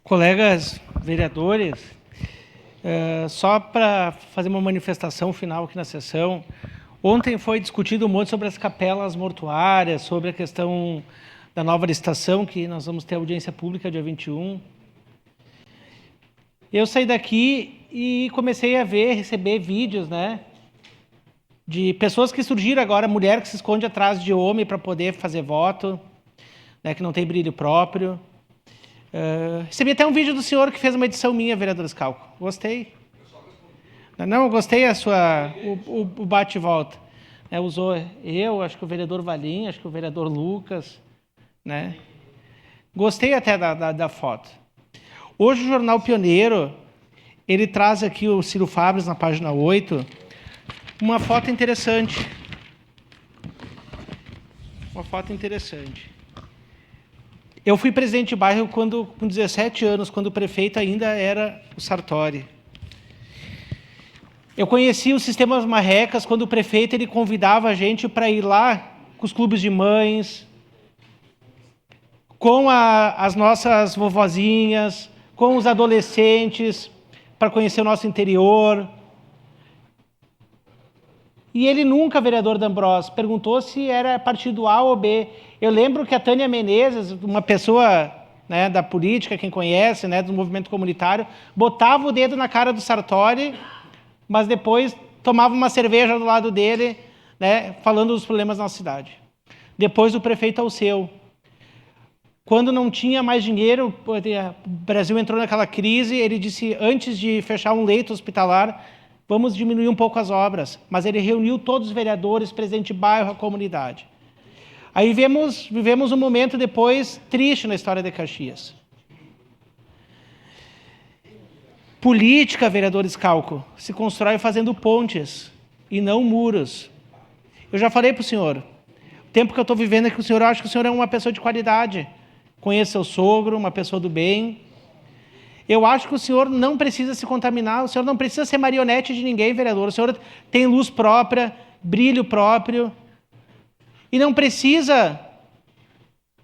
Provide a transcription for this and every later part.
Colegas vereadores, só para fazer uma manifestação final aqui na sessão, ontem foi discutido um monte sobre as capelas mortuárias, sobre a questão da nova licitação, que nós vamos ter audiência pública dia 21. Eu saí daqui e comecei a receber vídeos, né, de pessoas que surgiram agora, mulher que se esconde atrás de homem para poder fazer voto, né, que não tem brilho próprio. Recebi até um vídeo do senhor que fez uma edição minha, vereador Scalco. Gostei. Não, gostei o bate e volta. Usou eu, acho que o vereador Valim, acho que o vereador Lucas, né? Gostei até da foto. Hoje o Jornal Pioneiro, ele traz aqui o Ciro Fabres na página 8, uma foto interessante. Uma foto interessante. Eu fui presidente de bairro com 17 anos, quando o prefeito ainda era o Sartori. Eu conheci os sistemas marrecas quando o prefeito ele convidava a gente para ir lá com os clubes de mães, com as nossas vovozinhas, com os adolescentes, para conhecer o nosso interior. E ele nunca, vereador D'Ambrosio, perguntou se era partido A ou B. Eu lembro que a Tânia Menezes, uma pessoa, né, da política, quem conhece, né, do movimento comunitário, botava o dedo na cara do Sartori, mas depois tomava uma cerveja do lado dele, né, falando dos problemas da nossa cidade. Depois o prefeito Alceu. Quando não tinha mais dinheiro, o Brasil entrou naquela crise, ele disse, antes de fechar um leito hospitalar, vamos diminuir um pouco as obras. Mas ele reuniu todos os vereadores, presidente de bairro, a comunidade. Aí vivemos um momento depois triste na história de Caxias. Política, vereador Scalco, se constrói fazendo pontes e não muros. Eu já falei para o senhor, o tempo que eu estou vivendo aqui com o senhor, eu acho que o senhor é uma pessoa de qualidade. Conheço seu sogro, uma pessoa do bem. Eu acho que o senhor não precisa se contaminar, o senhor não precisa ser marionete de ninguém, vereador. O senhor tem luz própria, brilho próprio. E não precisa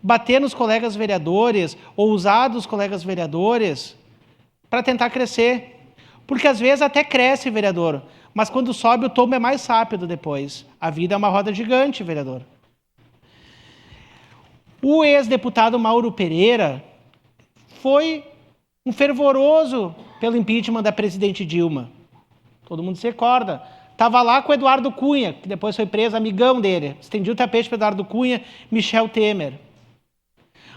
bater nos colegas vereadores ou usar dos colegas vereadores para tentar crescer. Porque às vezes até cresce, vereador, mas quando sobe o tombo é mais rápido depois. A vida é uma roda gigante, vereador. O ex-deputado Mauro Pereira foi um fervoroso pelo impeachment da presidente Dilma. Todo mundo se recorda. Estava lá com o Eduardo Cunha, que depois foi preso, amigão dele. Estendia o tapete para o Eduardo Cunha, Michel Temer.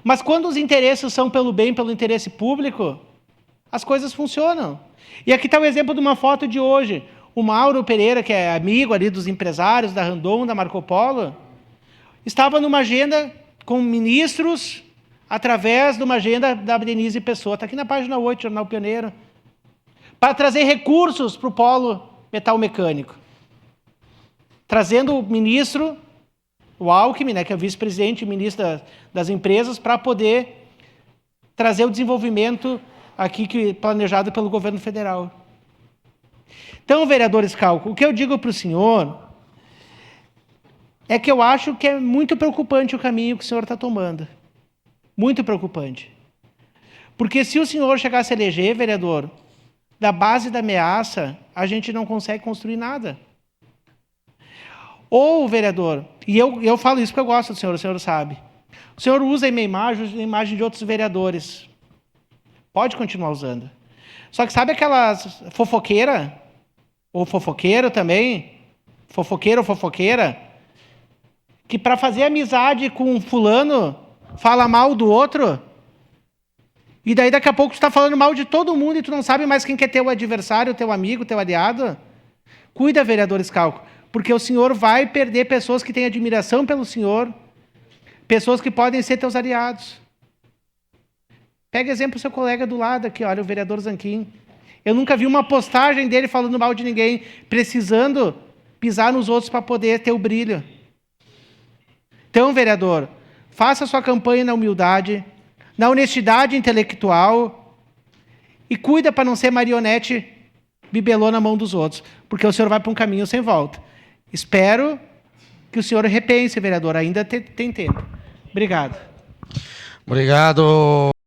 Mas quando os interesses são pelo bem, pelo interesse público, as coisas funcionam. E aqui está o exemplo de uma foto de hoje. O Mauro Pereira, que é amigo ali dos empresários, da Randon, da Marco Polo, estava numa agenda com ministros, através de uma agenda da Denise Pessoa. Está aqui na página 8, Jornal Pioneiro. Para trazer recursos para o polo metal mecânico. Trazendo o ministro, o Alckmin, né, que é o vice-presidente e ministro das empresas, para poder trazer o desenvolvimento aqui planejado pelo governo federal. Então, vereador Scalco, o que eu digo para o senhor é que eu acho que é muito preocupante o caminho que o senhor está tomando. Muito preocupante. Porque se o senhor chegar a se eleger, vereador, da base da ameaça, a gente não consegue construir nada. Ou, vereador, e eu falo isso porque eu gosto do senhor, o senhor sabe. O senhor usa a minha imagem, a imagem de outros vereadores. Pode continuar usando. Só que sabe aquelas fofoqueira? Ou fofoqueiro também? Fofoqueiro ou fofoqueira? Que para fazer amizade com um fulano, fala mal do outro, e daí daqui a pouco tu está falando mal de todo mundo e tu não sabe mais quem que é teu adversário, teu amigo, teu aliado. Cuida, vereador Scalco, porque o senhor vai perder pessoas que têm admiração pelo senhor, pessoas que podem ser teus aliados. Pega exemplo do seu colega do lado aqui, olha, o vereador Zanquim. Eu nunca vi uma postagem dele falando mal de ninguém, precisando pisar nos outros para poder ter o brilho. Então, vereador, faça a sua campanha na humildade, na honestidade intelectual e cuida para não ser marionete bibelô na mão dos outros, porque o senhor vai para um caminho sem volta. Espero que o senhor repense, vereador, ainda tem tempo. Obrigado. Obrigado.